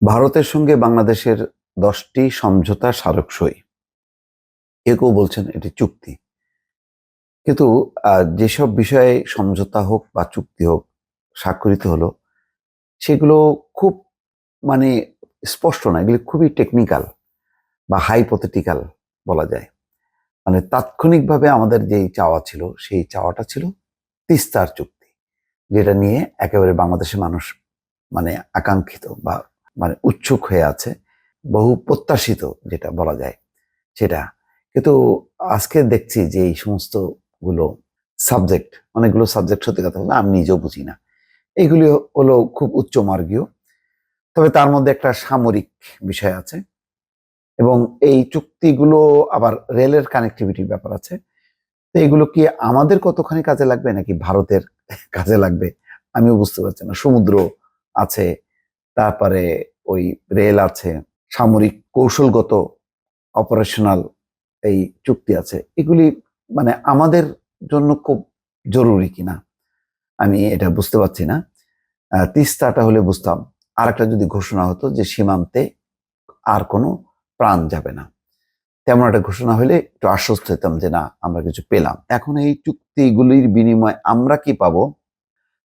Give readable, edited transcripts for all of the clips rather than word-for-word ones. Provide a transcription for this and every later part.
ভারতের সঙ্গে বাংলাদেশের 10টি সমঝোতা স্মারক সই। কেউ কেউ বলছেন এটি চুক্তি। কিন্তু যেসব বিষয়ে সমঝোতা হোক বা চুক্তি হোক স্বাক্ষরিত হলো, সেগুলো খুব মানে স্পষ্ট না, এগুলি খুবই টেকনিক্যাল বা হাইপোথেটিক্যাল বলা যায়। মানে তাৎক্ষণিকভাবে আমাদের যেই চাওয়া ছিল, সেই চাওয়াটা ছিল তিস্তার চুক্তি, যেটা নিয়ে একেবারে বাংলাদেশের মানুষ মানে আকাঙ্ক্ষিত বা উৎসুক হয়ে আছে, বহু প্রত্যাশিত যেটা বলা যায় সেটা। কিন্তু আজকে দেখছি যে এই সমস্ত গুলো সাবজেক্ট, অনেকগুলো সাবজেক্ট, সত্যি কথা বলতে আমি নিজেও বুঝি না। এইগুলি হলো খুব উচ্চ মার্গীয়, তবে তার মধ্যে একটা সামরিক বিষয় আছে এবং এই চুক্তিগুলো আবার রেলের কানেক্টিভিটির ব্যাপার আছে। তো এগুলো কি আমাদের কতখানি কাজে লাগবে নাকি ভারতের কাজে লাগবে আমিও বুঝতে পারছি না। সমুদ্র আছে, তারপরে ওই রেল আছে, সামরিক কৌশলগত অপারেশনাল এই চুক্তি আছে, এগুলি আমাদের জন্য খুব জরুরি কিনা আমি এটা বুঝতে পারছি না। তিস্তাটা হলে বুঝতাম, আর একটা যদি ঘোষণা হতো যে সীমান্তে আর কোনো প্রাণ যাবে না, তেমন একটা ঘোষণা হলে একটু আশ্বস্ত হতাম যে না, আমরা কিছু পেলাম। এখন এই চুক্তিগুলির বিনিময়ে আমরা কি পাবো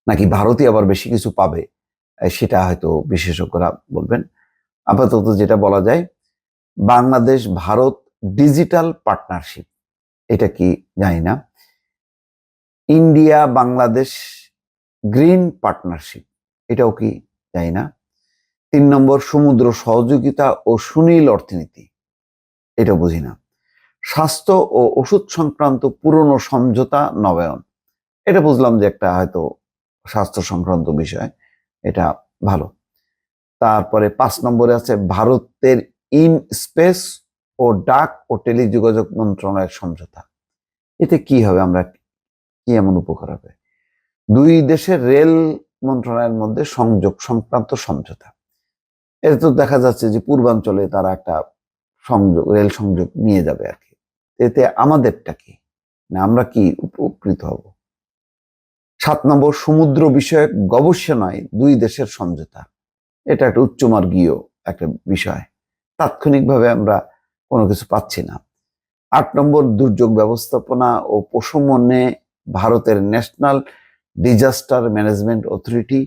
নাকি ভারতই আবার বেশি কিছু পাবে, সেটা হয়তো বিশেষজ্ঞরা বলবেন। আপাতত যেটা বলা যায়, বাংলাদেশ ভারত ডিজিটাল পার্টনারশিপ, এটা কি জানি না। ইন্ডিয়া বাংলাদেশ গ্রিন পার্টনারশিপ, এটাও কি জানি না। 3 নম্বর সমুদ্র সহযোগিতা ও সুনীল অর্থনীতি, এটা বুঝি না। স্বাস্থ্য ও ওষুধ সংক্রান্ত পুরনো সমঝোতা নবায়ন, এটা বুঝলাম যে একটা হয়তো স্বাস্থ্য সংক্রান্ত বিষয়, এটা ভালো। তারপরে 5 নম্বরে আছে ভারতের ইন স্পেস ও ডাক ও টেলিযোগাযোগ মন্ত্রণালয়ের সমঝোতা। এতে কি হবে, আমরা কি এমন উপকার হবে? 2 দেশের রেল মন্ত্রণালয়ের মধ্যে সংযোগ সংক্রান্ত সমঝোতা। এটা তো দেখা যাচ্ছে যে পূর্বাঞ্চলে তারা একটা সংযোগ, রেল সংযোগ নিয়ে যাবে আর কি। এতে আমাদেরটা কি, না আমরা কি উপকৃত হব? 7 নম্বর সমুদ্র বিষয়ক গবেষণায় 2 দেশের সমঝোতা, এটা একটা উচ্চমার্গীয় একটা বিষয়, তাৎক্ষণিকভাবে আমরা কোনো কিছু পাচ্ছি না। 8 নম্বর দুর্যোগ ব্যবস্থাপনা ও প্রশমনে ভারতের national disaster management authority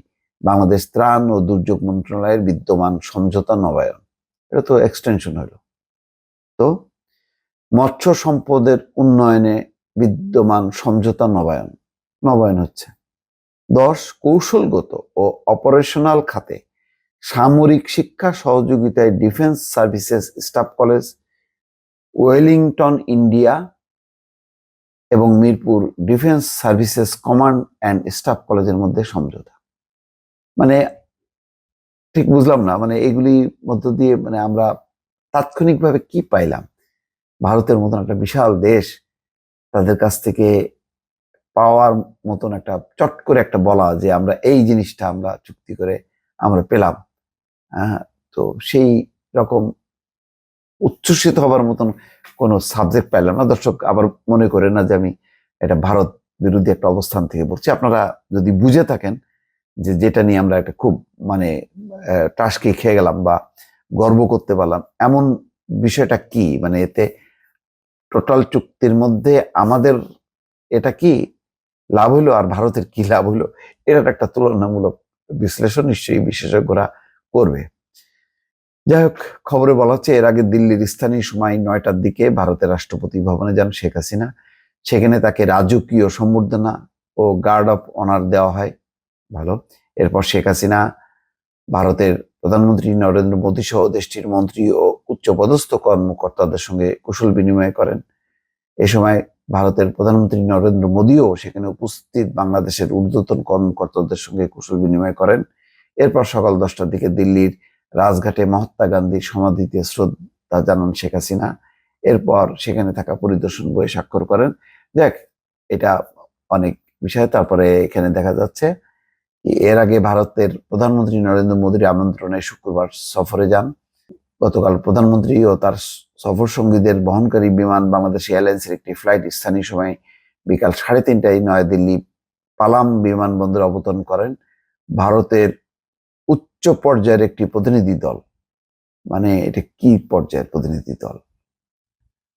Bangladesh ত্রাণ ও দুর্যোগ মন্ত্রণালয়ের বিদ্যমান সমঝোতা নবায়ন, এটা তো এক্সটেনশন হলো। তো মৎস্য সম্পদের উন্নয়নে বিদ্যমান সমঝোতা নবায়ন নবায়ন হচ্ছে। 10 কৌশলগত ও অপারেশনাল খাতে সামরিক শিক্ষা সহযোগিতায় defence services staff college, Wellington India এবং Mirpur defence services command and staff কলেজের মধ্যে সমঝোতা। মানে ঠিক বুঝলাম না, এগুলির মধ্য দিয়ে আমরা তাৎক্ষণিকভাবে কি পাইলাম? ভারতের মতন একটা বিশাল দেশ, তাদের কাছ থেকে পাওয়ার মতন একটা চট করে একটা বলা যে আমরা এই জিনিসটা আমরা চুক্তি করে আমরা পেলাম। হ্যাঁ, তো সেই রকম উচ্ছ্বসিত হবার মতন কোনো সাবজেক্ট পাইলাম না। দর্শক আবার মনে করে না যে আমি এটা ভারত বিরোধী একটা অবস্থান থেকে বলছি। আপনারা যদি বুঝে থাকেন যে যেটা নিয়ে আমরা একটা খুব টাসকি খেয়ে গেলাম বা গর্ব করতে পারলাম, এমন বিষয়টা কি, এতে টোটাল চুক্তির মধ্যে আমাদের এটা কি লাভ হইলো আর ভারতের কি লাভ হইলো, এটার একটা তুলনামূলক বিশ্লেষণ নিশ্চয়ই বিশেষজ্ঞরা করবে। যাই হোক, খবরে বলা হচ্ছে এর আগে দিল্লির স্থানীয় সময় 9টার দিকে ভারতের রাষ্ট্রপতি ভবনে যান শেখ হাসিনা। সেখানে তাকে রাজকীয় সম্বর্ধনা ও গার্ড অফ অনার দেওয়া হয়। ভালো। এরপর শেখ হাসিনা ভারতের প্রধানমন্ত্রী নরেন্দ্র মোদী সহ দেশটির মন্ত্রী ও উচ্চপদস্থ কর্মকর্তাদের সঙ্গে কুশল বিনিময় করেন। এ সময় ভারতের প্রধানমন্ত্রী নরেন্দ্র মোদীও সেখানে উপস্থিত বাংলাদেশের ঊর্ধ্বতন কর্মকর্তাদের সঙ্গে কুশল বিনিময় করেন। এরপর সকাল 10টার দিকে দিল্লির রাজঘাটে মহাত্মা গান্ধীর সমাধিতে শ্রদ্ধা জানান শেখ হাসিনা। এরপর সেখানে থাকা পরিদর্শন বইয়ে স্বাক্ষর করেন। দেখ, এটা অনেক বিষয়। তারপরে এখানে দেখা যাচ্ছে এর আগে ভারতের প্রধানমন্ত্রী নরেন্দ্র মোদীর আমন্ত্রণে শুক্রবার সফরে যান। গতকাল প্রধানমন্ত্রী ও তার সফর সঙ্গীদের বহনকারী বিমান বাংলাদেশ এয়ারলাইন্সের একটি ফ্লাইট স্থানীয় সময় বিকাল 3:30টায় নয়াদিল্লি পালাম বিমানবন্দরে অবতরণ করেন। ভারতের উচ্চ উচ্চ পর্যায়ের একটি প্রতিনিধি দল, মানে এটা কি পর্যায়ের প্রতিনিধি দল?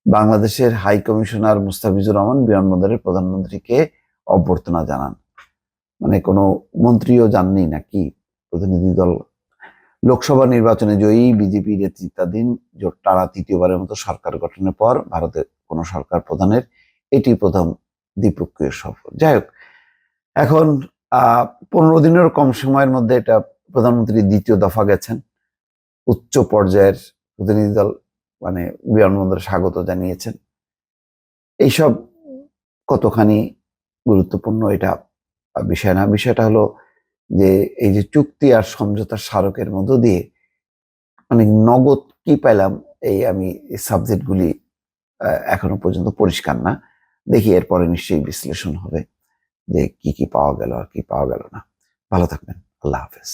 বাংলাদেশের হাই কমিশনার মুস্তাফিজুর রহমান বিমানবন্দরের প্রধানমন্ত্রীকে অভ্যর্থনা জানান, মানে কোনো মন্ত্রীও যাননি নাকি প্রতিনিধি দল? লোকসভা নির্বাচনে জয়ী বিজেপি নেতৃত্বাধীন জোট টানা তৃতীয়বারের মতো সরকার গঠনের পর ভারতের কোন সরকার প্রধানের এটি প্রথম দ্বিপক্ষীয় সফর। যাই হোক, এখন 15 দিনেরও কম সময়ের মধ্যে এটা প্রধানমন্ত্রী দ্বিতীয় দফা গেছেন। উচ্চ পর্যায়ের প্রতিনিধি দল মানে বিমানবন্দরে স্বাগত জানিয়েছেন। এইসব কতখানি গুরুত্বপূর্ণ এটা বিষয় না। বিষয়টা হলো যে এই যে চুক্তি আর সমঝোতার স্মারকের মধ্য দিয়ে মানে নগদ কি পেলাম, এই আমি সাবজেক্টগুলি এখনো পর্যন্ত পরিষ্কার না। দেখি এরপরে নিশ্চয়ই বিশ্লেষণ হবে যে কি কি পাওয়া গেল আর কি পাওয়া গেল না। ভালো থাকবেন। আল্লাহ হাফেজ।